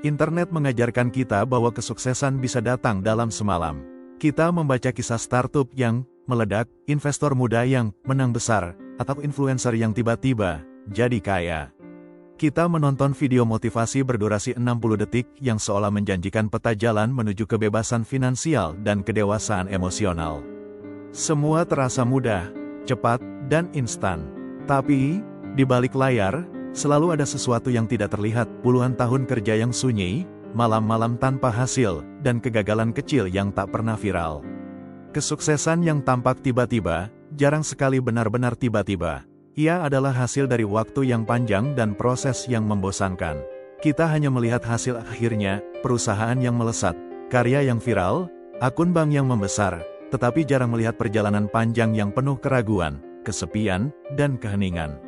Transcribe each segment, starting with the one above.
Internet mengajarkan kita bahwa kesuksesan bisa datang dalam semalam. Kita membaca kisah startup yang meledak, investor muda yang menang besar, atau influencer yang tiba-tiba jadi kaya. Kita menonton video motivasi berdurasi 60 detik yang seolah menjanjikan peta jalan menuju kebebasan finansial dan kedewasaan emosional. Semua terasa mudah, cepat, dan instan. Tapi, di balik layar, selalu ada sesuatu yang tidak terlihat, puluhan tahun kerja yang sunyi, malam-malam tanpa hasil, dan kegagalan kecil yang tak pernah viral. Kesuksesan yang tampak tiba-tiba, jarang sekali benar-benar tiba-tiba. Ia adalah hasil dari waktu yang panjang dan proses yang membosankan. Kita hanya melihat hasil akhirnya, perusahaan yang melesat, karya yang viral, akun bank yang membesar, tetapi jarang melihat perjalanan panjang yang penuh keraguan, kesepian, dan keheningan.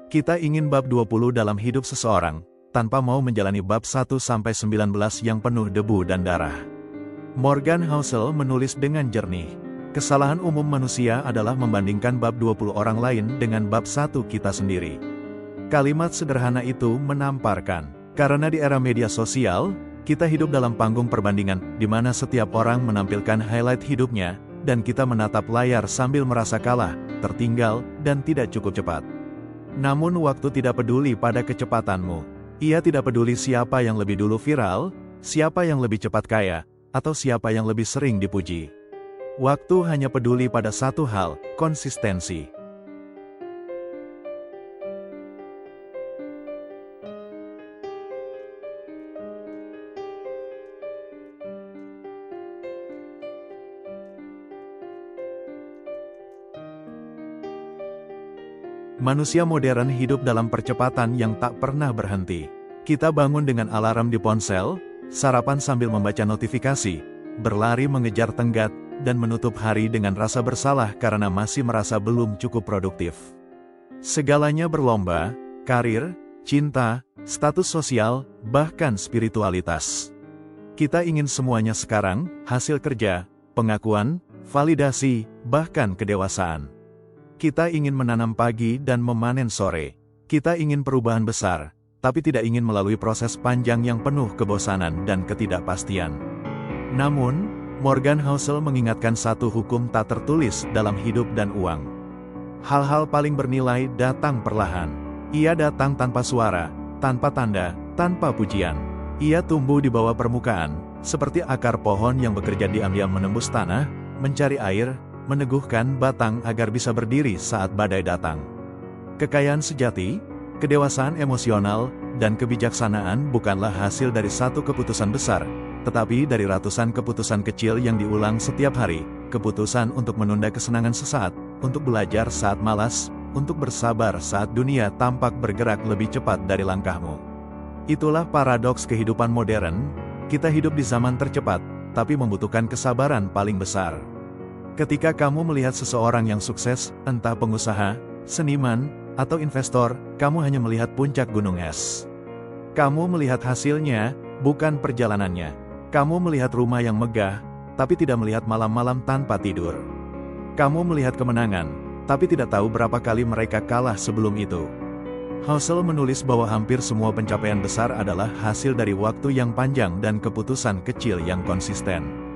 Kita ingin bab 20 dalam hidup seseorang, tanpa mau menjalani bab 1-19 yang penuh debu dan darah. Morgan Housel menulis dengan jernih, kesalahan umum manusia adalah membandingkan bab 20 orang lain dengan bab 1 kita sendiri. Kalimat sederhana itu menamparkan, karena di era media sosial, kita hidup dalam panggung perbandingan, di mana setiap orang menampilkan highlight hidupnya, dan kita menatap layar sambil merasa kalah, tertinggal, dan tidak cukup cepat. Namun waktu tidak peduli pada kecepatanmu. Ia tidak peduli siapa yang lebih dulu viral, siapa yang lebih cepat kaya, atau siapa yang lebih sering dipuji. Waktu hanya peduli pada satu hal, konsistensi. Manusia modern hidup dalam percepatan yang tak pernah berhenti. Kita bangun dengan alarm di ponsel, sarapan sambil membaca notifikasi, berlari mengejar tenggat, dan menutup hari dengan rasa bersalah karena masih merasa belum cukup produktif. Segalanya berlomba, karir, cinta, status sosial, bahkan spiritualitas. Kita ingin semuanya sekarang, hasil kerja, pengakuan, validasi, bahkan kedewasaan. Kita ingin menanam pagi dan memanen sore. Kita ingin perubahan besar, tapi tidak ingin melalui proses panjang yang penuh kebosanan dan ketidakpastian. Namun, Morgan Housel mengingatkan satu hukum tak tertulis dalam hidup dan uang. Hal-hal paling bernilai datang perlahan. Ia datang tanpa suara, tanpa tanda, tanpa pujian. Ia tumbuh di bawah permukaan, seperti akar pohon yang bekerja diam-diam menembus tanah, mencari air, meneguhkan batang agar bisa berdiri saat badai datang. Kekayaan sejati, kedewasaan emosional, dan kebijaksanaan bukanlah hasil dari satu keputusan besar, tetapi dari ratusan keputusan kecil yang diulang setiap hari, keputusan untuk menunda kesenangan sesaat, untuk belajar saat malas, untuk bersabar saat dunia tampak bergerak lebih cepat dari langkahmu. Itulah paradoks kehidupan modern, kita hidup di zaman tercepat, tapi membutuhkan kesabaran paling besar. Ketika kamu melihat seseorang yang sukses, entah pengusaha, seniman, atau investor, kamu hanya melihat puncak gunung es. Kamu melihat hasilnya, bukan perjalanannya. Kamu melihat rumah yang megah, tapi tidak melihat malam-malam tanpa tidur. Kamu melihat kemenangan, tapi tidak tahu berapa kali mereka kalah sebelum itu. Housel menulis bahwa hampir semua pencapaian besar adalah hasil dari waktu yang panjang dan keputusan kecil yang konsisten.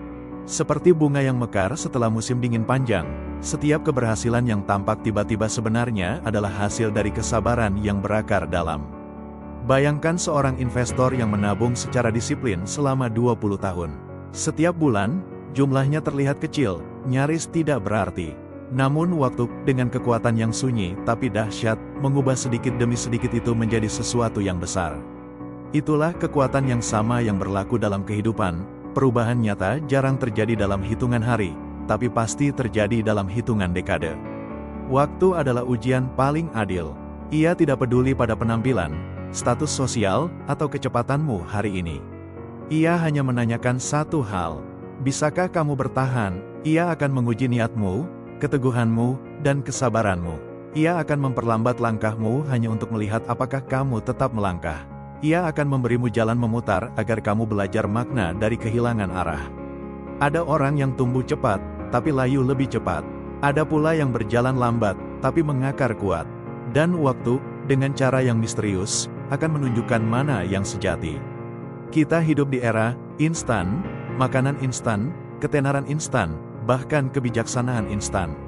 Seperti bunga yang mekar setelah musim dingin panjang, setiap keberhasilan yang tampak tiba-tiba sebenarnya adalah hasil dari kesabaran yang berakar dalam. Bayangkan seorang investor yang menabung secara disiplin selama 20 tahun. Setiap bulan, jumlahnya terlihat kecil, nyaris tidak berarti. Namun waktu, dengan kekuatan yang sunyi tapi dahsyat, mengubah sedikit demi sedikit itu menjadi sesuatu yang besar. Itulah kekuatan yang sama yang berlaku dalam kehidupan. Perubahan nyata jarang terjadi dalam hitungan hari, tapi pasti terjadi dalam hitungan dekade. Waktu adalah ujian paling adil. Ia tidak peduli pada penampilan, status sosial, atau kecepatanmu hari ini. Ia hanya menanyakan satu hal, bisakah kamu bertahan? Ia akan menguji niatmu, keteguhanmu, dan kesabaranmu. Ia akan memperlambat langkahmu hanya untuk melihat apakah kamu tetap melangkah. Ia akan memberimu jalan memutar agar kamu belajar makna dari kehilangan arah. Ada orang yang tumbuh cepat, tapi layu lebih cepat. Ada pula yang berjalan lambat, tapi mengakar kuat. Dan waktu, dengan cara yang misterius, akan menunjukkan mana yang sejati. Kita hidup di era instan, makanan instan, ketenaran instan, bahkan kebijaksanaan instan.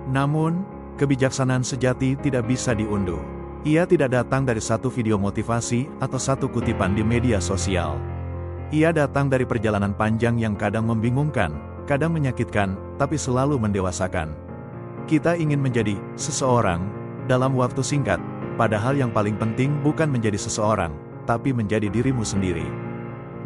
Namun, kebijaksanaan sejati tidak bisa diunduh. Ia tidak datang dari satu video motivasi atau satu kutipan di media sosial. Ia datang dari perjalanan panjang yang kadang membingungkan, kadang menyakitkan, tapi selalu mendewasakan. Kita ingin menjadi seseorang dalam waktu singkat, padahal yang paling penting bukan menjadi seseorang, tapi menjadi dirimu sendiri.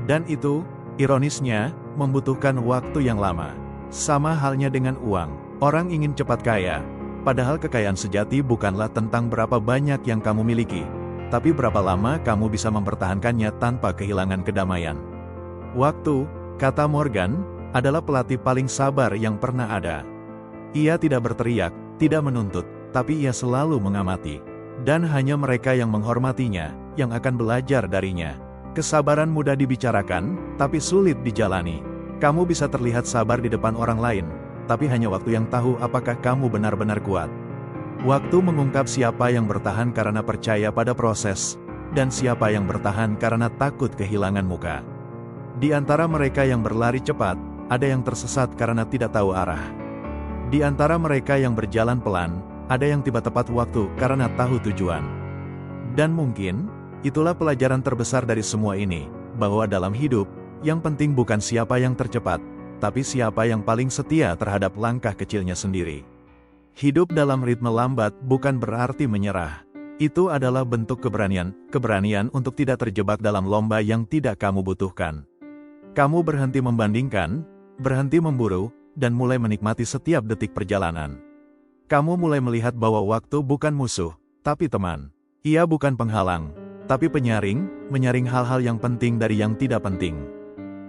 Dan itu, ironisnya, membutuhkan waktu yang lama. Sama halnya dengan uang. Orang ingin cepat kaya, padahal kekayaan sejati bukanlah tentang berapa banyak yang kamu miliki, tapi berapa lama kamu bisa mempertahankannya tanpa kehilangan kedamaian. Waktu, kata Morgan, adalah pelatih paling sabar yang pernah ada. Ia tidak berteriak, tidak menuntut, tapi ia selalu mengamati. Dan hanya mereka yang menghormatinya, yang akan belajar darinya. Kesabaran mudah dibicarakan, tapi sulit dijalani. Kamu bisa terlihat sabar di depan orang lain, tapi hanya waktu yang tahu apakah kamu benar-benar kuat. Waktu mengungkap siapa yang bertahan karena percaya pada proses, dan siapa yang bertahan karena takut kehilangan muka. Di antara mereka yang berlari cepat, ada yang tersesat karena tidak tahu arah. Di antara mereka yang berjalan pelan, ada yang tiba tepat waktu karena tahu tujuan. Dan mungkin, itulah pelajaran terbesar dari semua ini, bahwa dalam hidup, yang penting bukan siapa yang tercepat, tapi siapa yang paling setia terhadap langkah kecilnya sendiri. Hidup dalam ritme lambat bukan berarti menyerah. Itu adalah bentuk keberanian untuk tidak terjebak dalam lomba yang tidak kamu butuhkan. Kamu berhenti membandingkan, berhenti memburu, dan mulai menikmati setiap detik perjalanan. Kamu mulai melihat bahwa waktu bukan musuh, tapi teman. Ia bukan penghalang, tapi menyaring hal-hal yang penting dari yang tidak penting.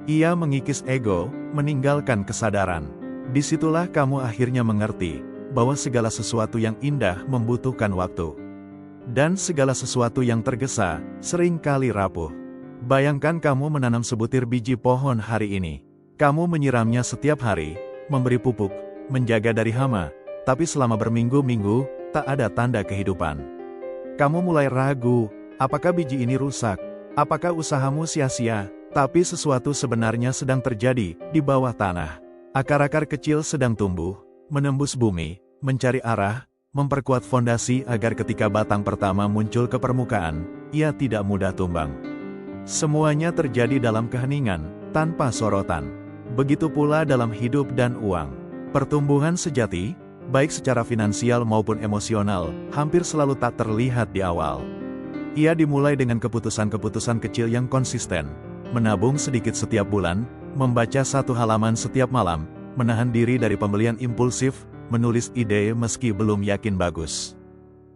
Ia mengikis ego, meninggalkan kesadaran. Disitulah kamu akhirnya mengerti, bahwa segala sesuatu yang indah membutuhkan waktu. Dan segala sesuatu yang tergesa, seringkali rapuh. Bayangkan kamu menanam sebutir biji pohon hari ini. Kamu menyiramnya setiap hari, memberi pupuk, menjaga dari hama, tapi selama berminggu-minggu, tak ada tanda kehidupan. Kamu mulai ragu, apakah biji ini rusak? Apakah usahamu sia-sia? Tapi sesuatu sebenarnya sedang terjadi di bawah tanah. Akar-akar kecil sedang tumbuh, menembus bumi, mencari arah, memperkuat fondasi agar ketika batang pertama muncul ke permukaan, ia tidak mudah tumbang. Semuanya terjadi dalam keheningan, tanpa sorotan. Begitu pula dalam hidup dan uang. Pertumbuhan sejati, baik secara finansial maupun emosional, hampir selalu tak terlihat di awal. Ia dimulai dengan keputusan-keputusan kecil yang konsisten, menabung sedikit setiap bulan, membaca satu halaman setiap malam, menahan diri dari pembelian impulsif, menulis ide meski belum yakin bagus.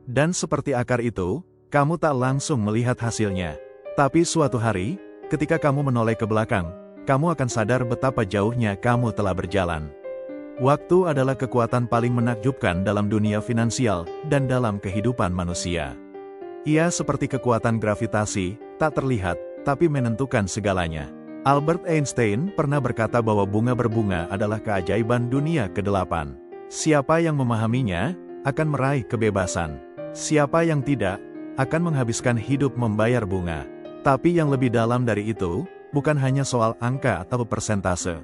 Dan seperti akar itu, kamu tak langsung melihat hasilnya. Tapi suatu hari, ketika kamu menoleh ke belakang, kamu akan sadar betapa jauhnya kamu telah berjalan. Waktu adalah kekuatan paling menakjubkan dalam dunia finansial dan dalam kehidupan manusia. Ia seperti kekuatan gravitasi, tak terlihat, tapi menentukan segalanya. Albert Einstein pernah berkata bahwa bunga berbunga adalah keajaiban dunia ke-8. Siapa yang memahaminya, akan meraih kebebasan. Siapa yang tidak, akan menghabiskan hidup membayar bunga. Tapi yang lebih dalam dari itu, bukan hanya soal angka atau persentase.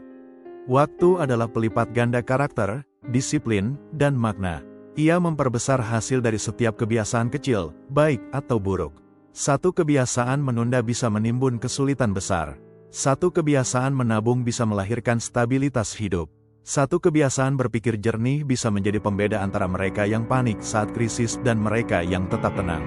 Waktu adalah pelipat ganda karakter, disiplin, dan makna. Ia memperbesar hasil dari setiap kebiasaan kecil, baik atau buruk. Satu kebiasaan menunda bisa menimbun kesulitan besar. Satu kebiasaan menabung bisa melahirkan stabilitas hidup. Satu kebiasaan berpikir jernih bisa menjadi pembeda antara mereka yang panik saat krisis dan mereka yang tetap tenang.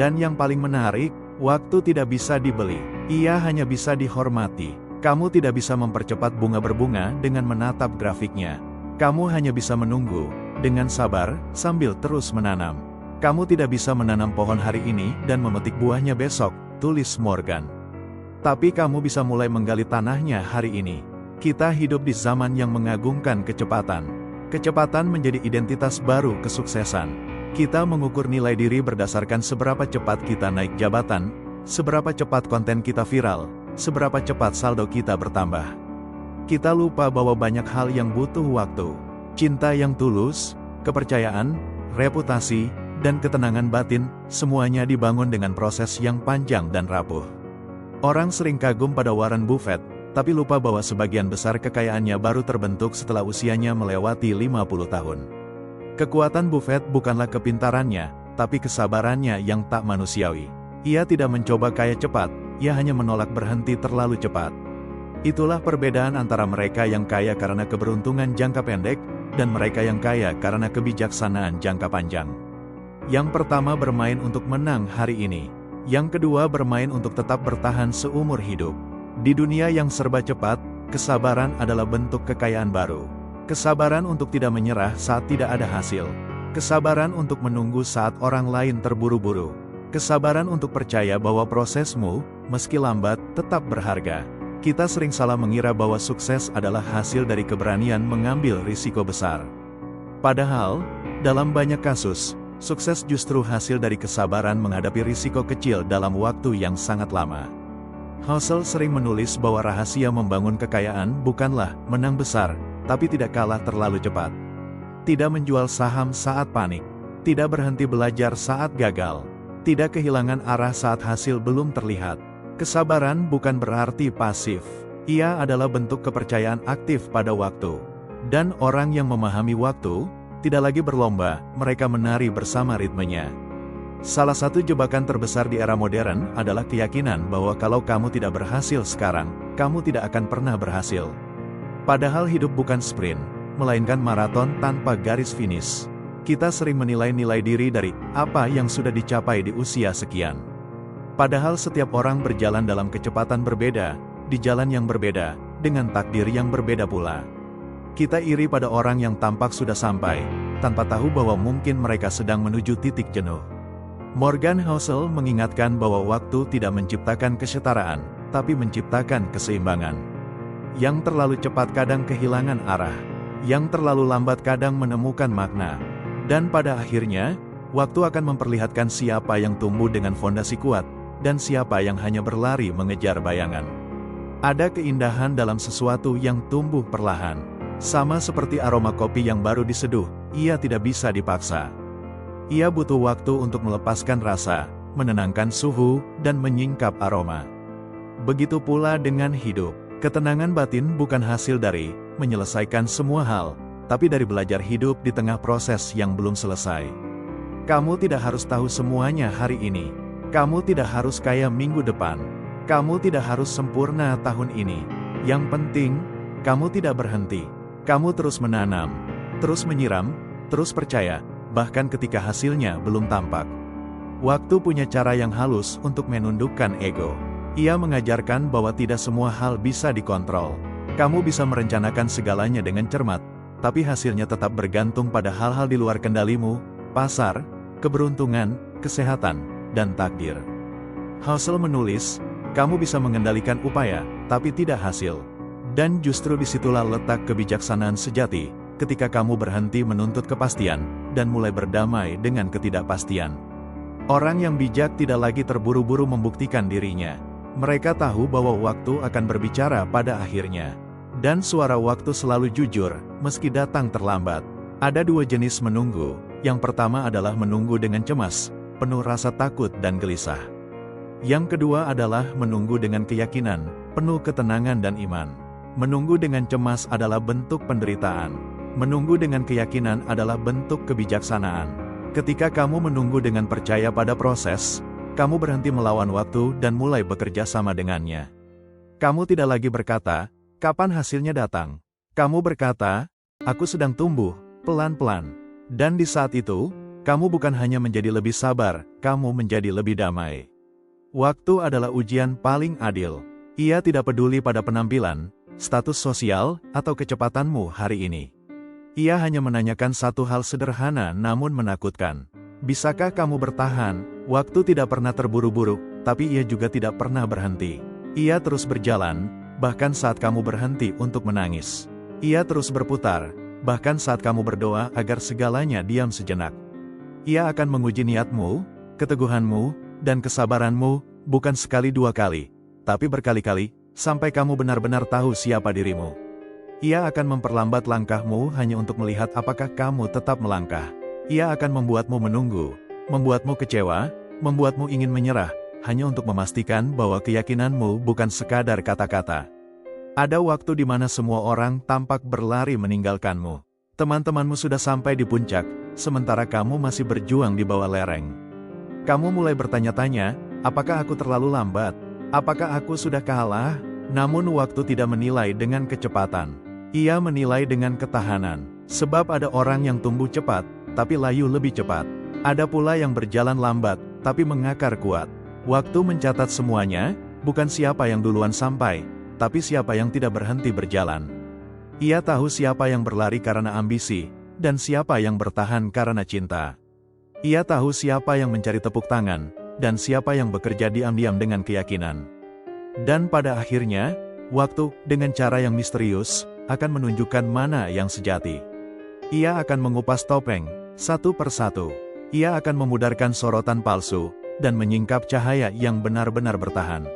Dan yang paling menarik, waktu tidak bisa dibeli. Ia hanya bisa dihormati. Kamu tidak bisa mempercepat bunga berbunga dengan menatap grafiknya. Kamu hanya bisa menunggu, dengan sabar, sambil terus menanam. Kamu tidak bisa menanam pohon hari ini dan memetik buahnya besok, tulis Morgan. Tapi kamu bisa mulai menggali tanahnya hari ini. Kita hidup di zaman yang mengagungkan kecepatan. Kecepatan menjadi identitas baru kesuksesan. Kita mengukur nilai diri berdasarkan seberapa cepat kita naik jabatan, seberapa cepat konten kita viral, seberapa cepat saldo kita bertambah. Kita lupa bahwa banyak hal yang butuh waktu. Cinta yang tulus, kepercayaan, reputasi, dan ketenangan batin, semuanya dibangun dengan proses yang panjang dan rapuh. Orang sering kagum pada Warren Buffett, tapi lupa bahwa sebagian besar kekayaannya baru terbentuk setelah usianya melewati 50 tahun. Kekuatan Buffett bukanlah kepintarannya, tapi kesabarannya yang tak manusiawi. Ia tidak mencoba kaya cepat, ia hanya menolak berhenti terlalu cepat. Itulah perbedaan antara mereka yang kaya karena keberuntungan jangka pendek, dan mereka yang kaya karena kebijaksanaan jangka panjang. Yang pertama bermain untuk menang hari ini. Yang kedua bermain untuk tetap bertahan seumur hidup. Di dunia yang serba cepat, kesabaran adalah bentuk kekayaan baru. Kesabaran untuk tidak menyerah saat tidak ada hasil. Kesabaran untuk menunggu saat orang lain terburu-buru. Kesabaran untuk percaya bahwa prosesmu, meski lambat, tetap berharga. Kita sering salah mengira bahwa sukses adalah hasil dari keberanian mengambil risiko besar. Padahal, dalam banyak kasus, sukses justru hasil dari kesabaran menghadapi risiko kecil dalam waktu yang sangat lama. Housel sering menulis bahwa rahasia membangun kekayaan bukanlah menang besar, tapi tidak kalah terlalu cepat. Tidak menjual saham saat panik. Tidak berhenti belajar saat gagal. Tidak kehilangan arah saat hasil belum terlihat. Kesabaran bukan berarti pasif. Ia adalah bentuk kepercayaan aktif pada waktu. Dan orang yang memahami waktu, tidak lagi berlomba, mereka menari bersama ritmenya. Salah satu jebakan terbesar di era modern adalah keyakinan bahwa kalau kamu tidak berhasil sekarang, kamu tidak akan pernah berhasil. Padahal hidup bukan sprint, melainkan maraton tanpa garis finish. Kita sering menilai nilai diri dari apa yang sudah dicapai di usia sekian. Padahal setiap orang berjalan dalam kecepatan berbeda, di jalan yang berbeda, dengan takdir yang berbeda pula. Kita iri pada orang yang tampak sudah sampai, tanpa tahu bahwa mungkin mereka sedang menuju titik jenuh. Morgan Housel mengingatkan bahwa waktu tidak menciptakan kesetaraan, tapi menciptakan keseimbangan. Yang terlalu cepat kadang kehilangan arah, yang terlalu lambat kadang menemukan makna. Dan pada akhirnya, waktu akan memperlihatkan siapa yang tumbuh dengan fondasi kuat, dan siapa yang hanya berlari mengejar bayangan. Ada keindahan dalam sesuatu yang tumbuh perlahan. Sama seperti aroma kopi yang baru diseduh, ia tidak bisa dipaksa. Ia butuh waktu untuk melepaskan rasa, menenangkan suhu, dan menyingkap aroma. Begitu pula dengan hidup. Ketenangan batin bukan hasil dari menyelesaikan semua hal, tapi dari belajar hidup di tengah proses yang belum selesai. Kamu tidak harus tahu semuanya hari ini. Kamu tidak harus kaya minggu depan. Kamu tidak harus sempurna tahun ini. Yang penting, kamu tidak berhenti. Kamu terus menanam, terus menyiram, terus percaya, bahkan ketika hasilnya belum tampak. Waktu punya cara yang halus untuk menundukkan ego. Ia mengajarkan bahwa tidak semua hal bisa dikontrol. Kamu bisa merencanakan segalanya dengan cermat, tapi hasilnya tetap bergantung pada hal-hal di luar kendalimu, pasar, keberuntungan, kesehatan, dan takdir. Housel menulis, kamu bisa mengendalikan upaya, tapi tidak hasil. Dan justru disitulah letak kebijaksanaan sejati, ketika kamu berhenti menuntut kepastian, dan mulai berdamai dengan ketidakpastian. Orang yang bijak tidak lagi terburu-buru membuktikan dirinya. Mereka tahu bahwa waktu akan berbicara pada akhirnya. Dan suara waktu selalu jujur, meski datang terlambat. Ada dua jenis menunggu. Yang pertama adalah menunggu dengan cemas, penuh rasa takut dan gelisah. Yang kedua adalah menunggu dengan keyakinan, penuh ketenangan dan iman. Menunggu dengan cemas adalah bentuk penderitaan. Menunggu dengan keyakinan adalah bentuk kebijaksanaan. Ketika kamu menunggu dengan percaya pada proses, kamu berhenti melawan waktu dan mulai bekerja sama dengannya. Kamu tidak lagi berkata, kapan hasilnya datang? Kamu berkata, aku sedang tumbuh, pelan-pelan. Dan di saat itu, kamu bukan hanya menjadi lebih sabar, kamu menjadi lebih damai. Waktu adalah ujian paling adil. Ia tidak peduli pada penampilan, status sosial, atau kecepatanmu hari ini. Ia hanya menanyakan satu hal sederhana namun menakutkan. Bisakah kamu bertahan? Waktu tidak pernah terburu-buru, tapi ia juga tidak pernah berhenti. Ia terus berjalan, bahkan saat kamu berhenti untuk menangis. Ia terus berputar, bahkan saat kamu berdoa agar segalanya diam sejenak. Ia akan menguji niatmu, keteguhanmu, dan kesabaranmu, bukan sekali dua kali, tapi berkali-kali, sampai kamu benar-benar tahu siapa dirimu. Ia akan memperlambat langkahmu hanya untuk melihat apakah kamu tetap melangkah. Ia akan membuatmu menunggu, membuatmu kecewa, membuatmu ingin menyerah, hanya untuk memastikan bahwa keyakinanmu bukan sekadar kata-kata. Ada waktu di mana semua orang tampak berlari meninggalkanmu. Teman-temanmu sudah sampai di puncak, sementara kamu masih berjuang di bawah lereng. Kamu mulai bertanya-tanya, apakah aku terlalu lambat? Apakah aku sudah kalah? Namun waktu tidak menilai dengan kecepatan. Ia menilai dengan ketahanan. Sebab ada orang yang tumbuh cepat, tapi layu lebih cepat. Ada pula yang berjalan lambat, tapi mengakar kuat. Waktu mencatat semuanya, bukan siapa yang duluan sampai, tapi siapa yang tidak berhenti berjalan. Ia tahu siapa yang berlari karena ambisi, dan siapa yang bertahan karena cinta. Ia tahu siapa yang mencari tepuk tangan, dan siapa yang bekerja diam-diam dengan keyakinan. Dan pada akhirnya, waktu, dengan cara yang misterius, akan menunjukkan mana yang sejati. Ia akan mengupas topeng, satu persatu. Ia akan memudarkan sorotan palsu, dan menyingkap cahaya yang benar-benar bertahan.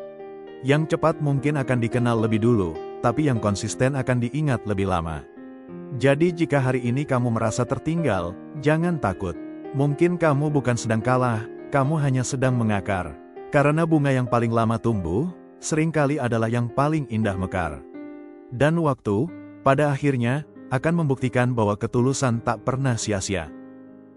Yang cepat mungkin akan dikenal lebih dulu, tapi yang konsisten akan diingat lebih lama. Jadi jika hari ini kamu merasa tertinggal, jangan takut. Mungkin kamu bukan sedang kalah, kamu hanya sedang mengakar. Karena bunga yang paling lama tumbuh, seringkali adalah yang paling indah mekar. Dan waktu, pada akhirnya, akan membuktikan bahwa ketulusan tak pernah sia-sia.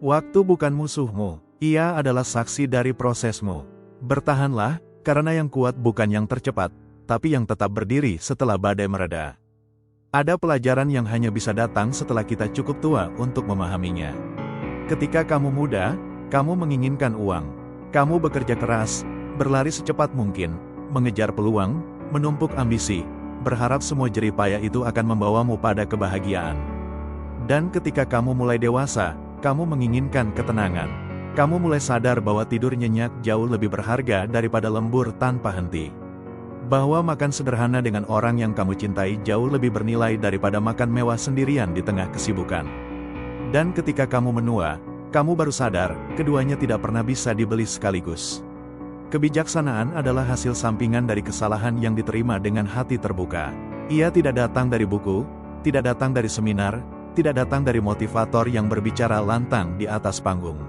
Waktu bukan musuhmu, ia adalah saksi dari prosesmu. Bertahanlah, karena yang kuat bukan yang tercepat, tapi yang tetap berdiri setelah badai mereda. Ada pelajaran yang hanya bisa datang setelah kita cukup tua untuk memahaminya. Ketika kamu muda, kamu menginginkan uang. Kamu bekerja keras, berlari secepat mungkin, mengejar peluang, menumpuk ambisi, berharap semua jerih payah itu akan membawamu pada kebahagiaan. Dan ketika kamu mulai dewasa, kamu menginginkan ketenangan. Kamu mulai sadar bahwa tidur nyenyak jauh lebih berharga daripada lembur tanpa henti. Bahwa makan sederhana dengan orang yang kamu cintai jauh lebih bernilai daripada makan mewah sendirian di tengah kesibukan. Dan ketika kamu menua, kamu baru sadar, keduanya tidak pernah bisa dibeli sekaligus. Kebijaksanaan adalah hasil sampingan dari kesalahan yang diterima dengan hati terbuka. Ia tidak datang dari buku, tidak datang dari seminar, tidak datang dari motivator yang berbicara lantang di atas panggung.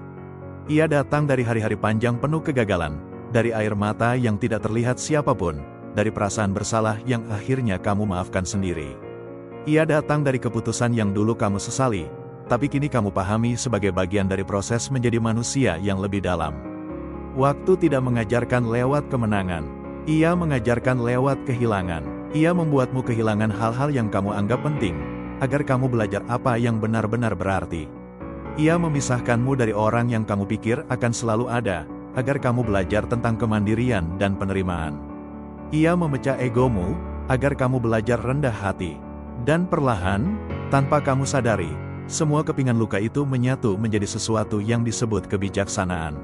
Ia datang dari hari-hari panjang penuh kegagalan, dari air mata yang tidak terlihat siapapun, dari perasaan bersalah yang akhirnya kamu maafkan sendiri. Ia datang dari keputusan yang dulu kamu sesali, tapi kini kamu pahami sebagai bagian dari proses menjadi manusia yang lebih dalam. Waktu tidak mengajarkan lewat kemenangan. Ia mengajarkan lewat kehilangan. Ia membuatmu kehilangan hal-hal yang kamu anggap penting, agar kamu belajar apa yang benar-benar berarti. Ia memisahkanmu dari orang yang kamu pikir akan selalu ada, agar kamu belajar tentang kemandirian dan penerimaan. Ia memecah egomu, agar kamu belajar rendah hati. Dan perlahan, tanpa kamu sadari, semua kepingan luka itu menyatu menjadi sesuatu yang disebut kebijaksanaan.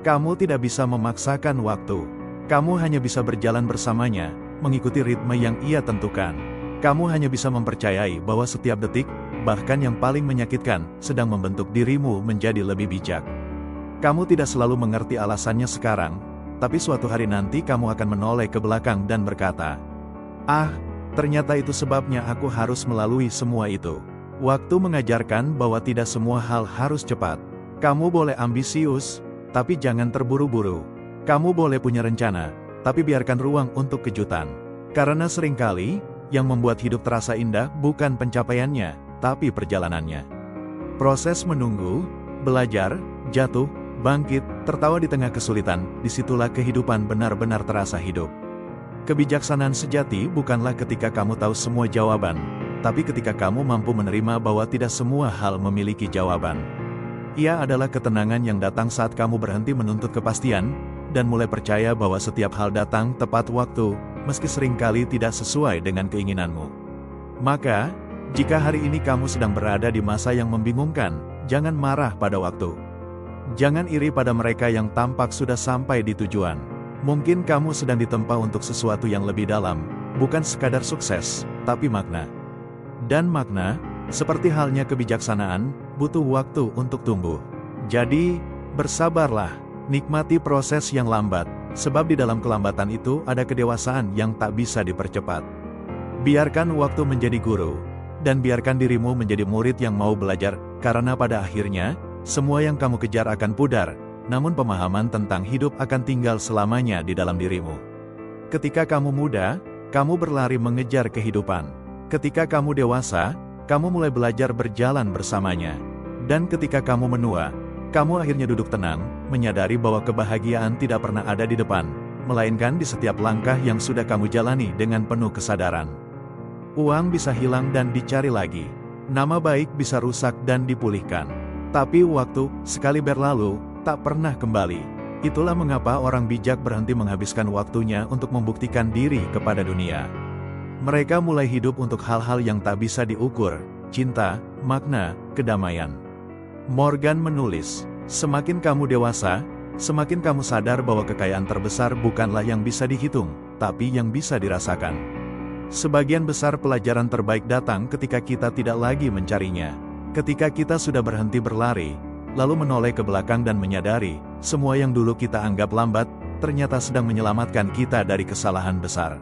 Kamu tidak bisa memaksakan waktu. Kamu hanya bisa berjalan bersamanya, mengikuti ritme yang ia tentukan. Kamu hanya bisa mempercayai bahwa setiap detik, bahkan yang paling menyakitkan, sedang membentuk dirimu menjadi lebih bijak. Kamu tidak selalu mengerti alasannya sekarang, tapi suatu hari nanti kamu akan menoleh ke belakang dan berkata, "Ah, ternyata itu sebabnya aku harus melalui semua itu." Waktu mengajarkan bahwa tidak semua hal harus cepat. Kamu boleh ambisius, tapi jangan terburu-buru. Kamu boleh punya rencana, tapi biarkan ruang untuk kejutan. Karena seringkali, yang membuat hidup terasa indah bukan pencapaiannya, tapi perjalanannya. Proses menunggu, belajar, jatuh, bangkit, tertawa di tengah kesulitan, disitulah kehidupan benar-benar terasa hidup. Kebijaksanaan sejati bukanlah ketika kamu tahu semua jawaban, tapi ketika kamu mampu menerima bahwa tidak semua hal memiliki jawaban. Ia adalah ketenangan yang datang saat kamu berhenti menuntut kepastian, dan mulai percaya bahwa setiap hal datang tepat waktu, meski seringkali tidak sesuai dengan keinginanmu. Maka, jika hari ini kamu sedang berada di masa yang membingungkan, jangan marah pada waktu. Jangan iri pada mereka yang tampak sudah sampai di tujuan. Mungkin kamu sedang ditempa untuk sesuatu yang lebih dalam, bukan sekadar sukses, tapi makna. Dan makna, seperti halnya kebijaksanaan, butuh waktu untuk tumbuh. Jadi, bersabarlah, nikmati proses yang lambat, sebab di dalam kelambatan itu ada kedewasaan yang tak bisa dipercepat. Biarkan waktu menjadi guru, dan biarkan dirimu menjadi murid yang mau belajar, karena pada akhirnya, semua yang kamu kejar akan pudar, namun pemahaman tentang hidup akan tinggal selamanya di dalam dirimu. Ketika kamu muda, kamu berlari mengejar kehidupan. Ketika kamu dewasa, kamu mulai belajar berjalan bersamanya. Dan ketika kamu menua, kamu akhirnya duduk tenang, menyadari bahwa kebahagiaan tidak pernah ada di depan, melainkan di setiap langkah yang sudah kamu jalani dengan penuh kesadaran. Uang bisa hilang dan dicari lagi. Nama baik bisa rusak dan dipulihkan. Tapi waktu, sekali berlalu, tak pernah kembali. Itulah mengapa orang bijak berhenti menghabiskan waktunya untuk membuktikan diri kepada dunia. Mereka mulai hidup untuk hal-hal yang tak bisa diukur, cinta, makna, kedamaian. Morgan menulis, semakin kamu dewasa, semakin kamu sadar bahwa kekayaan terbesar bukanlah yang bisa dihitung, tapi yang bisa dirasakan. Sebagian besar pelajaran terbaik datang ketika kita tidak lagi mencarinya. Ketika kita sudah berhenti berlari, lalu menoleh ke belakang dan menyadari, semua yang dulu kita anggap lambat, ternyata sedang menyelamatkan kita dari kesalahan besar.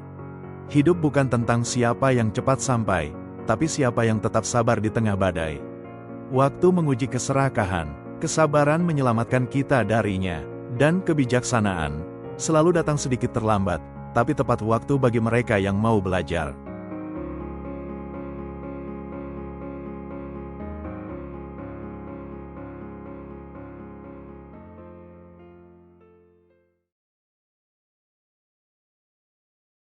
Hidup bukan tentang siapa yang cepat sampai, tapi siapa yang tetap sabar di tengah badai. Waktu menguji keserakahan, kesabaran menyelamatkan kita darinya, dan kebijaksanaan selalu datang sedikit terlambat, tapi tepat waktu bagi mereka yang mau belajar.